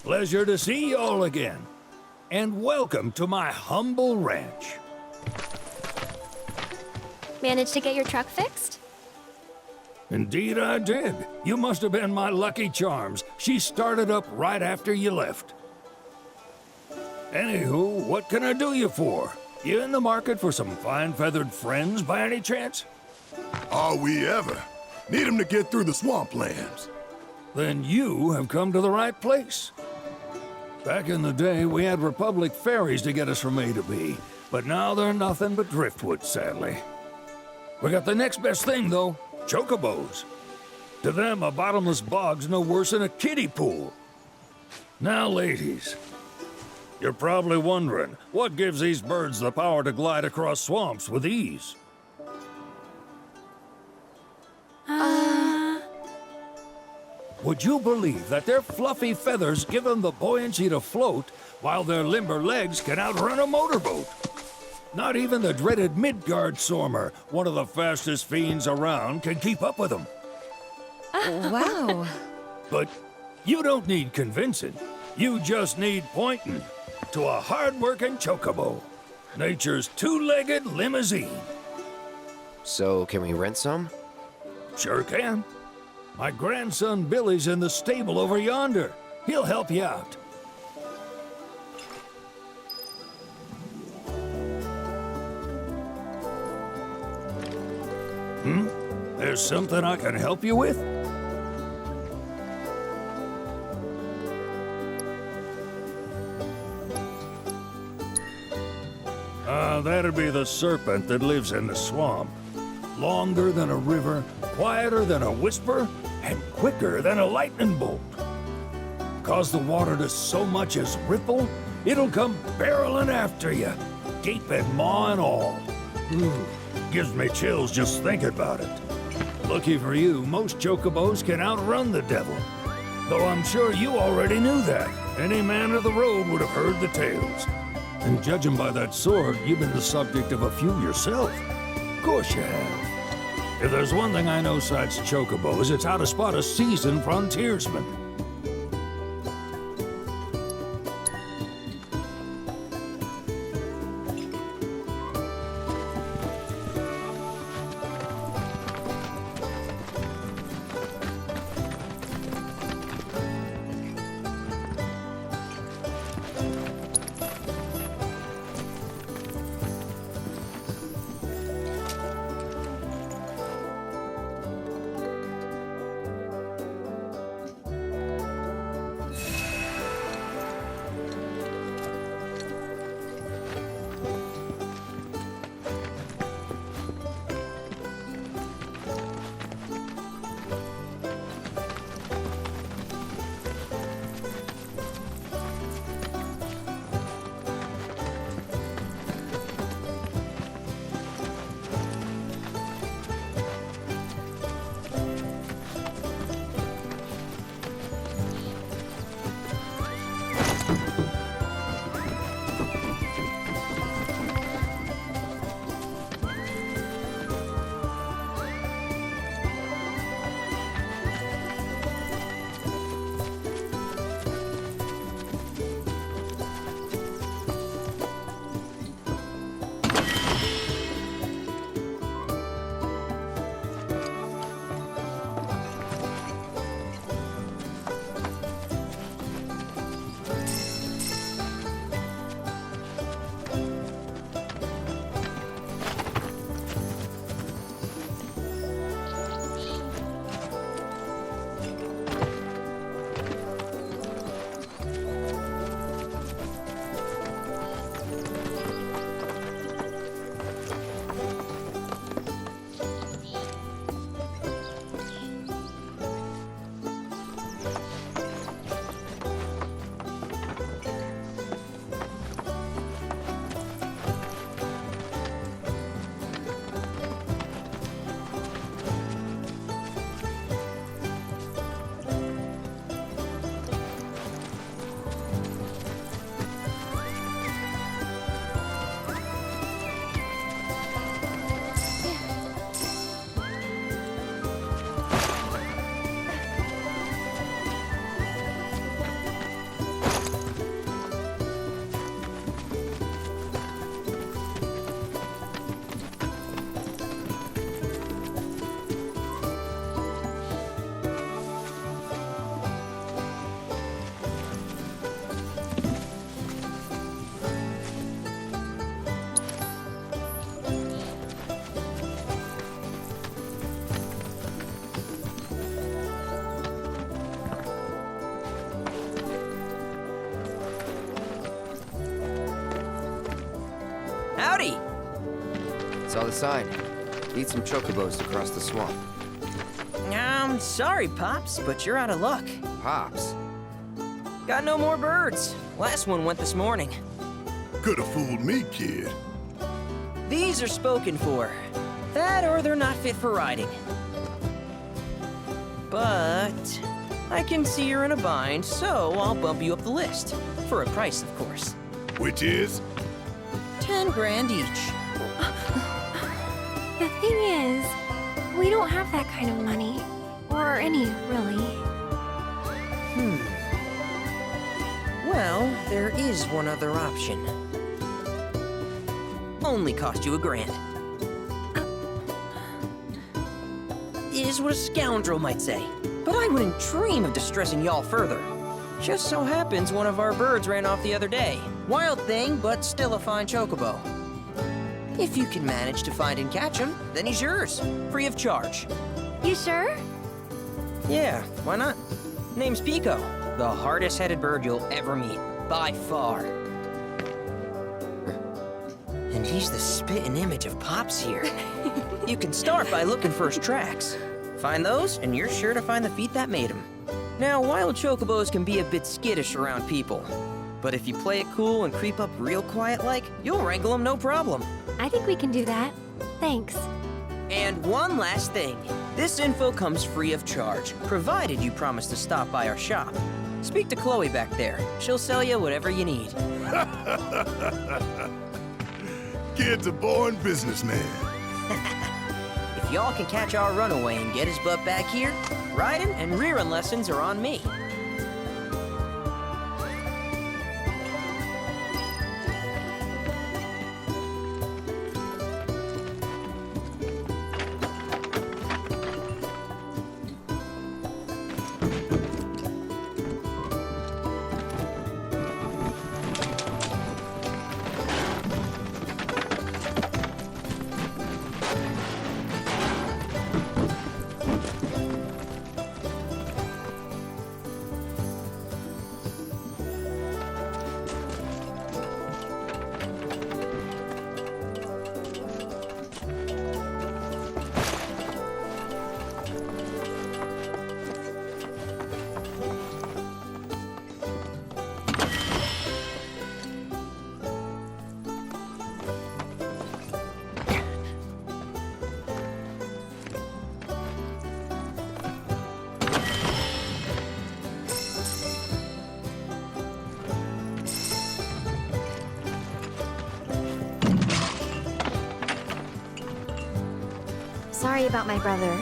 Pleasure to see y'all again. And welcome to my humble ranch. Managed to get your truck fixed? Indeed I did. You must have been my lucky charms. She started up right after you left. Anywho, what can I do you for? You in the market for some fine-feathered friends by any chance? Are we ever? Need 'em to get through the swamplands. Then you have come to the right place. Back in the day, we had Republic ferries to get us from A to B, but now they're nothing but driftwood, sadly. We got the next best thing, though, chocobos. To them, a bottomless bog's no worse than a kiddie pool. Now, ladies, you're probably wondering, what gives these birds the power to glide across swamps with ease? Would you believe that their fluffy feathers give them the buoyancy to float, while their limber legs can outrun a motorboat? Not even the dreaded Midgard Sormer, one of the fastest fiends around, can keep up with them. Wow. But you don't need convincing. You just need pointing to a hard-working chocobo. Nature's two-legged limousine. So, can we rent some? Sure can. My grandson Billy's in the stable over yonder. He'll help you out. There's something I can help you with? That'd be the serpent that lives in the swamp. Longer than a river, quieter than a whisper, and quicker than a lightning bolt. Cause the water to so much as ripple, it'll come barreling after you, gaping maw and all. Gives me chills just thinking about it. Lucky for you, most chocobos can outrun the devil. Though I'm sure you already knew that. Any man of the road would have heard the tales. And judging by that sword, you've been the subject of a few yourself. Of course you have. If there's one thing I know besides chocobos, it's how to spot a seasoned frontiersman. buddy! Saw the sign. Need some chocobos to cross the swamp. Sorry, Pops, but you're out of luck. Pops. Got no more birds. Last one went this morning. Could have fooled me, kid. These are spoken for. That or they're not fit for riding. But I can see you're in a bind, so I'll bump you up the list. For a price, of course. Which is? 10 grand each. The thing is, we don't have that kind of money. Or any, really. Well, there is one other option. Only cost you $1,000. Is what a scoundrel might say. But I wouldn't dream of distressing y'all further. Just so happens one of our birds ran off the other day. Wild thing, but still a fine chocobo. If you can manage to find and catch him, then he's yours, free of charge. You sure? Yeah, why not? Name's Pico, the hardest-headed bird you'll ever meet, by far. And he's the spitting image of Pops here. You can start by looking for his tracks. Find those, and you're sure to find the feet that made him. Now, wild chocobos can be a bit skittish around people. But if you play it cool and creep up real quiet-like, you'll wrangle them no problem. I think we can do that. Thanks. And one last thing. This info comes free of charge, provided you promise to stop by our shop. Speak to Chloe back there. She'll sell you whatever you need. Kid's a born businessman. If y'all can catch our runaway and get his butt back here, riding and rearing lessons are on me. Sorry about my brother.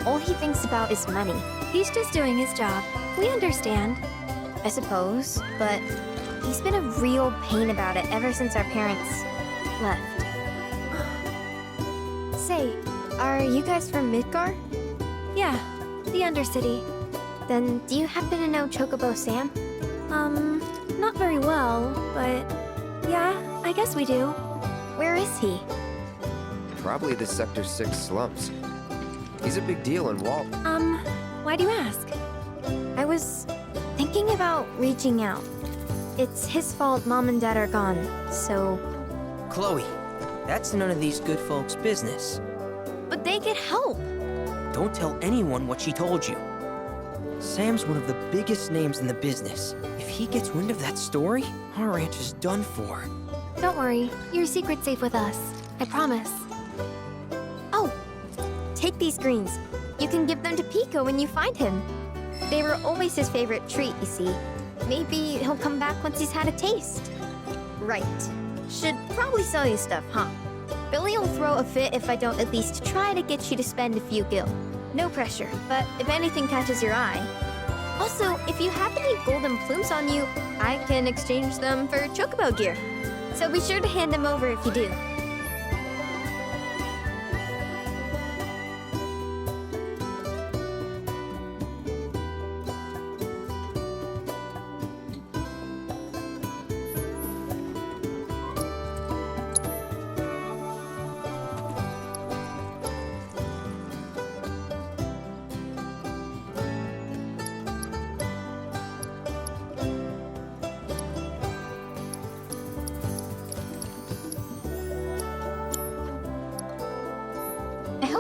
All he thinks about is money. He's just doing his job. We understand. I suppose, but he's been a real pain about it ever since our parents left. Say, are you guys from Midgar? Yeah, the Undercity. Then do you happen to know Chocobo Sam? Not very well, but yeah, I guess we do. Where is he? Probably the Sector 6 slums. He's a big deal in Walt. Why do you ask? I was thinking about reaching out. It's his fault Mom and Dad are gone, so... Chloe, that's none of these good folks' business. But they could help. Don't tell anyone what she told you. Sam's one of the biggest names in the business. If he gets wind of that story, our ranch is done for. Don't worry, your secret's safe with us. I promise. Oh, take these greens. You can give them to Pico when you find him. They were always his favorite treat, you see. Maybe he'll come back once he's had a taste. Right. Should probably sell you stuff, huh? Billy will throw a fit if I don't at least try to get you to spend a few gil. No pressure, but if anything catches your eye. Also, if you have any golden plumes on you, I can exchange them for Chocobo gear. So be sure to hand them over if you do.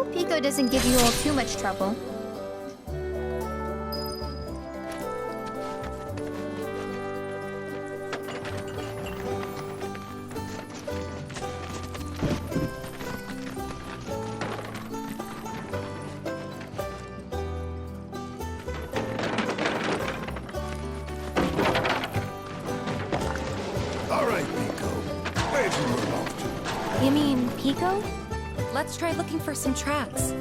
hope Pico doesn't give you all too much trouble. All right, Pico. Where'd you run off to? You mean Pico? Let's try looking for some tracks.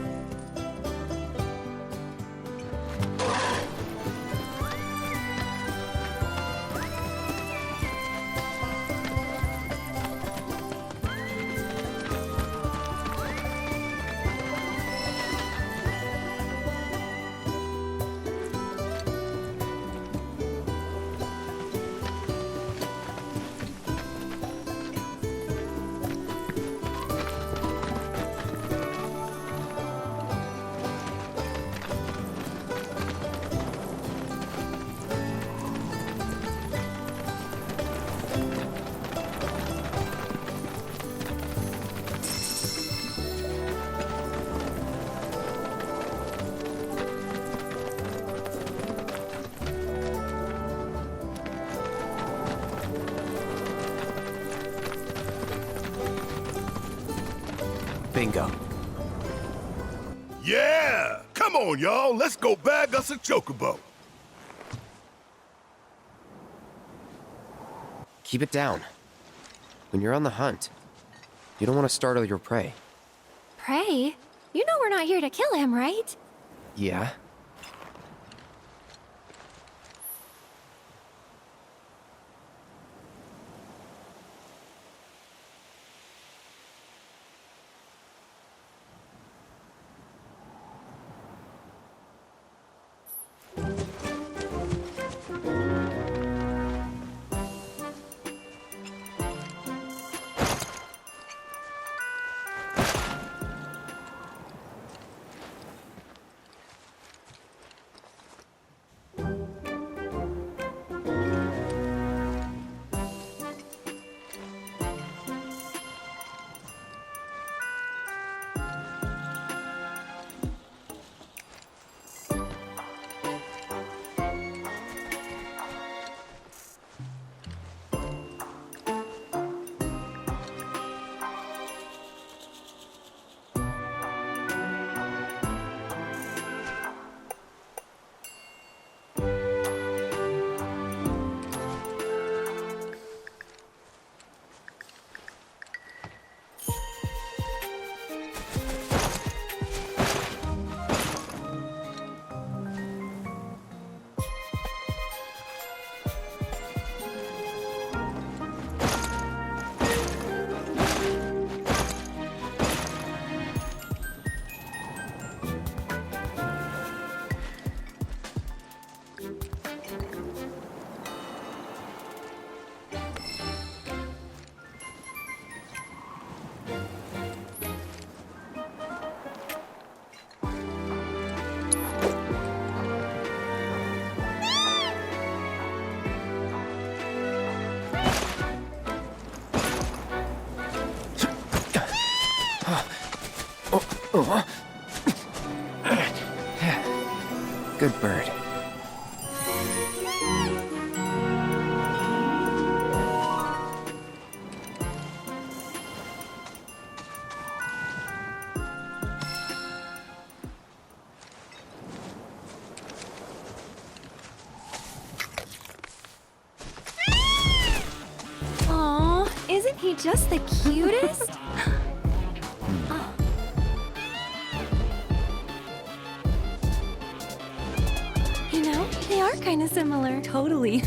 Bingo. Yeah! Come on, y'all. Let's go bag us a chocobo. Keep it down. When you're on the hunt, you don't want to startle your prey. Pray? You know we're not here to kill him, right? Yeah? Good bird. Aw, isn't he just the cutest? You know, they are kind of similar. Totally.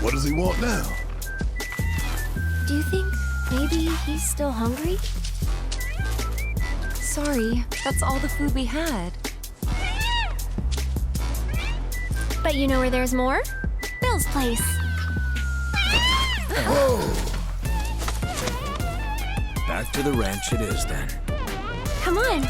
What does he want now? Do you think maybe he's still hungry? Sorry, that's all the food we had. But you know where there's more? Bill's place. Back to the ranch it is then. Come on.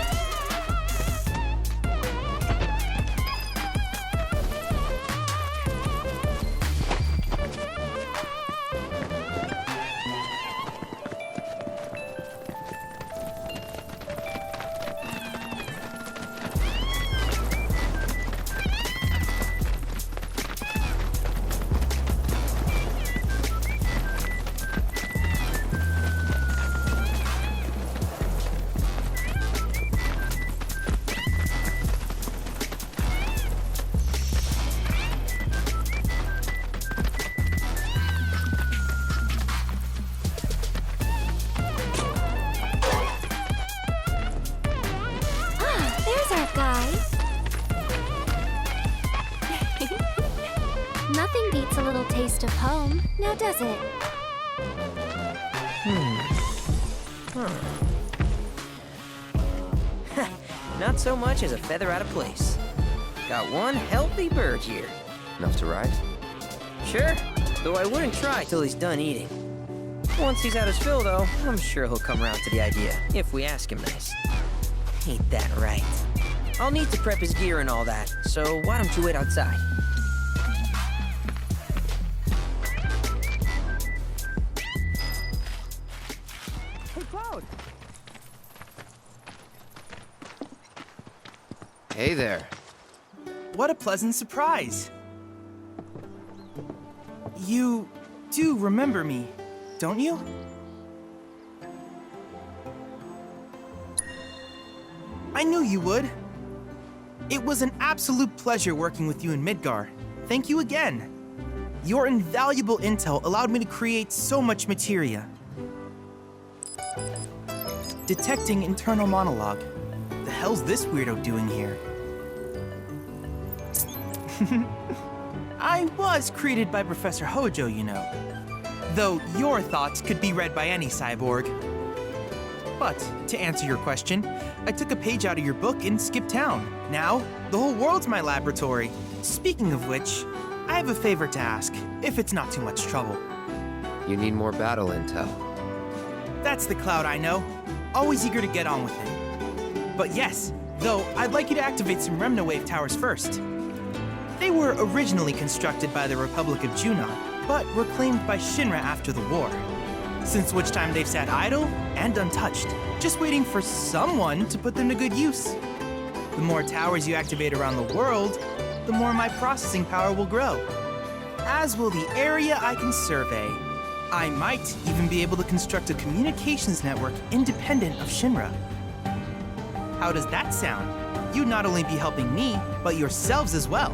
ghost of home, now does it? Not so much as a feather out of place. Got one healthy bird here. Enough to ride? Sure, though I wouldn't try till he's done eating. Once he's had his fill, though, I'm sure he'll come around to the idea, if we ask him nice. Ain't that right? I'll need to prep his gear and all that, so why don't you wait outside? Hey, Cloud! Hey there. What a pleasant surprise! You do remember me, don't you? I knew you would. It was an absolute pleasure working with you in Midgar. Thank you again. Your invaluable intel allowed me to create so much materia. Detecting internal monologue. The hell's this weirdo doing here? I was created by Professor Hojo, you know. Though your thoughts could be read by any cyborg. But, to answer your question, I took a page out of your book and skipped town. Now, the whole world's my laboratory. Speaking of which, I have a favor to ask, if it's not too much trouble. You need more battle intel. That's the Cloud I know. Always eager to get on with it. But yes, though, I'd like you to activate some Remna Wave towers first. They were originally constructed by the Republic of Junon, but were claimed by Shinra after the war. Since which time they've sat idle and untouched, just waiting for someone to put them to good use. The more towers you activate around the world, the more my processing power will grow. As will the area I can survey. I might even be able to construct a communications network independent of Shinra. How does that sound? You'd not only be helping me, but yourselves as well.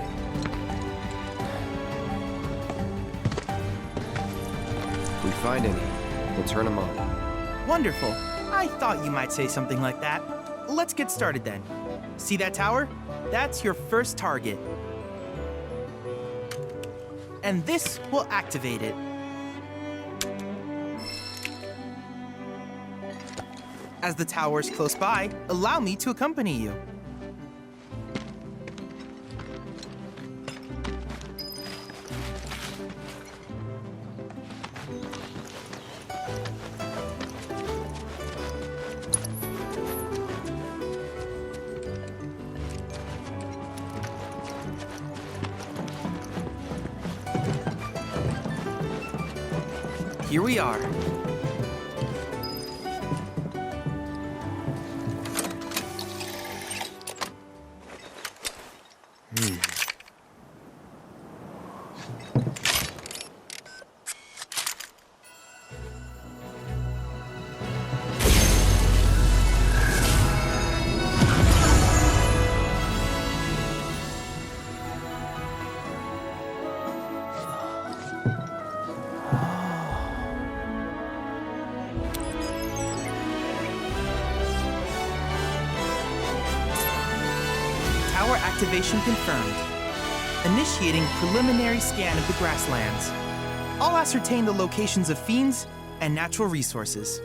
If we find any, we'll turn them on. Wonderful. I thought you might say something like that. Let's get started then. See that tower? That's your first target. And this will activate it. As the tower is close by, allow me to accompany you. Here we are. Tower activation confirmed. Initiating preliminary scan of the grasslands. I'll ascertain the locations of fiends and natural resources.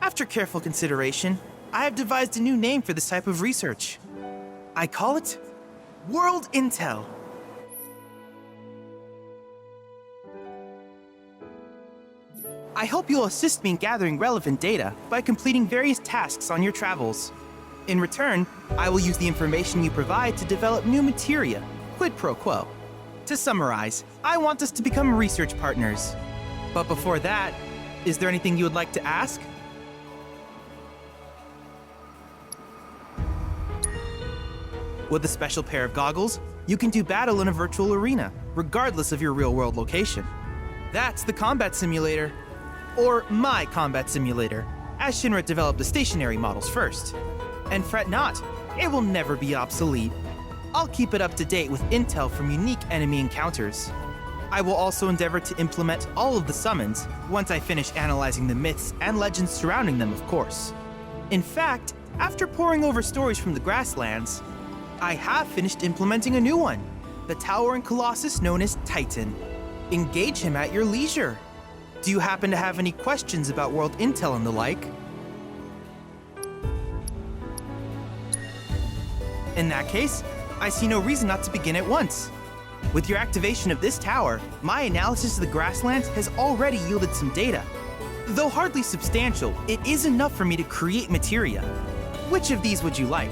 After careful consideration, I have devised a new name for this type of research. I call it World Intel. I hope you'll assist me in gathering relevant data by completing various tasks on your travels. In return, I will use the information you provide to develop new materia, quid pro quo. To summarize, I want us to become research partners. But before that, is there anything you would like to ask? With a special pair of goggles, you can do battle in a virtual arena, regardless of your real-world location. That's the combat simulator. Or my combat simulator, as Shinra developed the stationary models first. And fret not, it will never be obsolete. I'll keep it up to date with intel from unique enemy encounters. I will also endeavor to implement all of the summons once I finish analyzing the myths and legends surrounding them, of course. In fact, after poring over stories from the grasslands, I have finished implementing a new one, the towering colossus known as Titan. Engage him at your leisure. Do you happen to have any questions about world intel and the like? In that case, I see no reason not to begin at once. With your activation of this tower, my analysis of the grasslands has already yielded some data. Though hardly substantial, it is enough for me to create materia. Which of these would you like?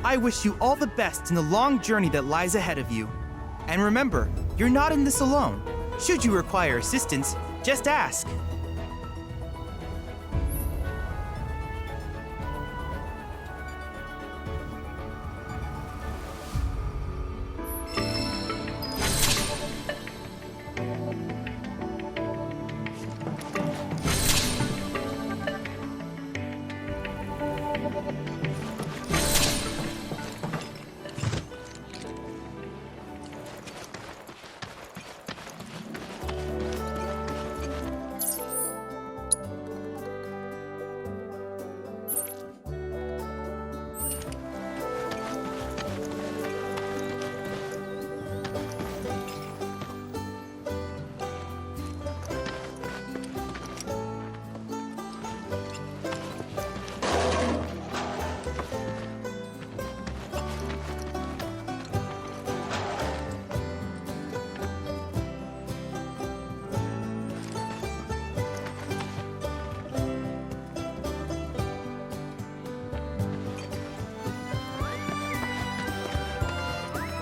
I wish you all the best in the long journey that lies ahead of you. And remember, you're not in this alone. Should you require assistance, just ask.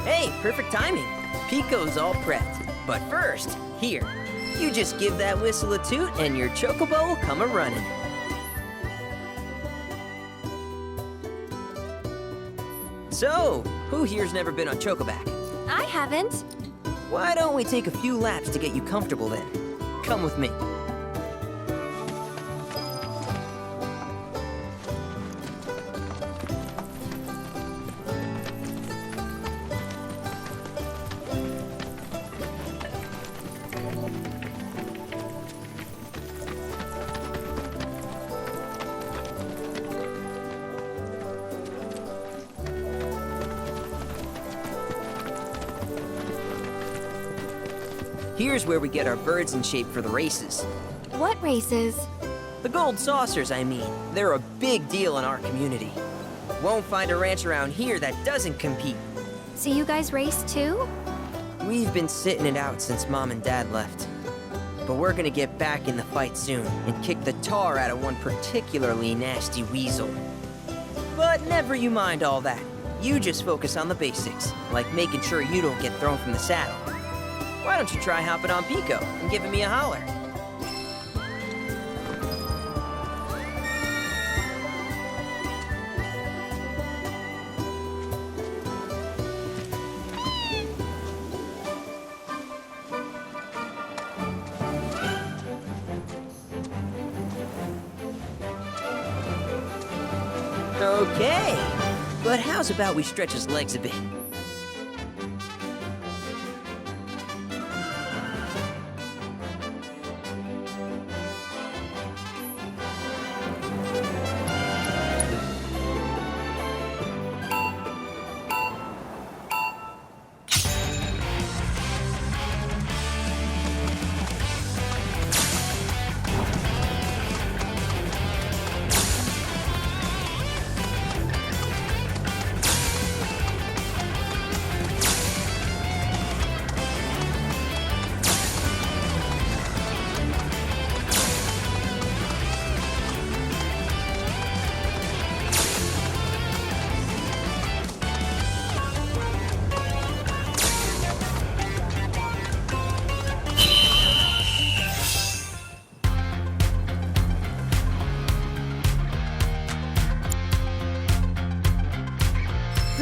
Hey, perfect timing. Pico's all prepped. But first, here, you just give that whistle a toot and your Chocobo will come a-running. So, who here's never been on Chocoback? I haven't. Why don't we take a few laps to get you comfortable then? Come with me. Here's where we get our birds in shape for the races. What races? The gold saucers, I mean. They're a big deal in our community. Won't find a ranch around here that doesn't compete. So you guys race too? We've been sitting it out since Mom and Dad left. But we're gonna get back in the fight soon and kick the tar out of one particularly nasty weasel. But never you mind all that. You just focus on the basics, like making sure you don't get thrown from the saddle. Why don't you try hopping on Pico and giving me a holler? Okay, but how's about we stretch his legs a bit?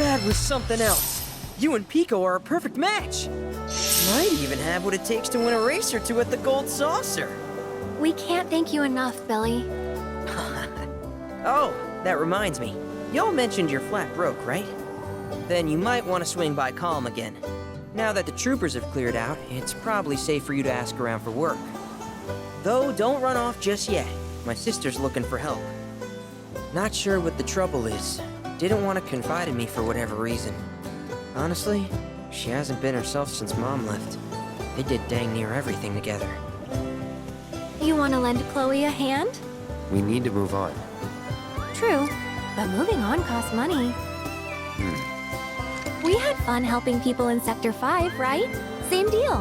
bad was something else. You and Pico are a perfect match. Might even have what it takes to win a race or two at the Gold Saucer. We can't thank you enough, Billy. Oh, that reminds me. Y'all mentioned you're flat broke, right? Then you might want to swing by Calm again. Now that the troopers have cleared out, it's probably safe for you to ask around for work. Though, don't run off just yet. My sister's looking for help. Not sure what the trouble is. Didn't want to confide in me for whatever reason. Honestly, she hasn't been herself since Mom left. They did dang near everything together. You want to lend Chloe a hand? We need to move on. True, but moving on costs money. We had fun helping people in Sector 5, right? Same deal.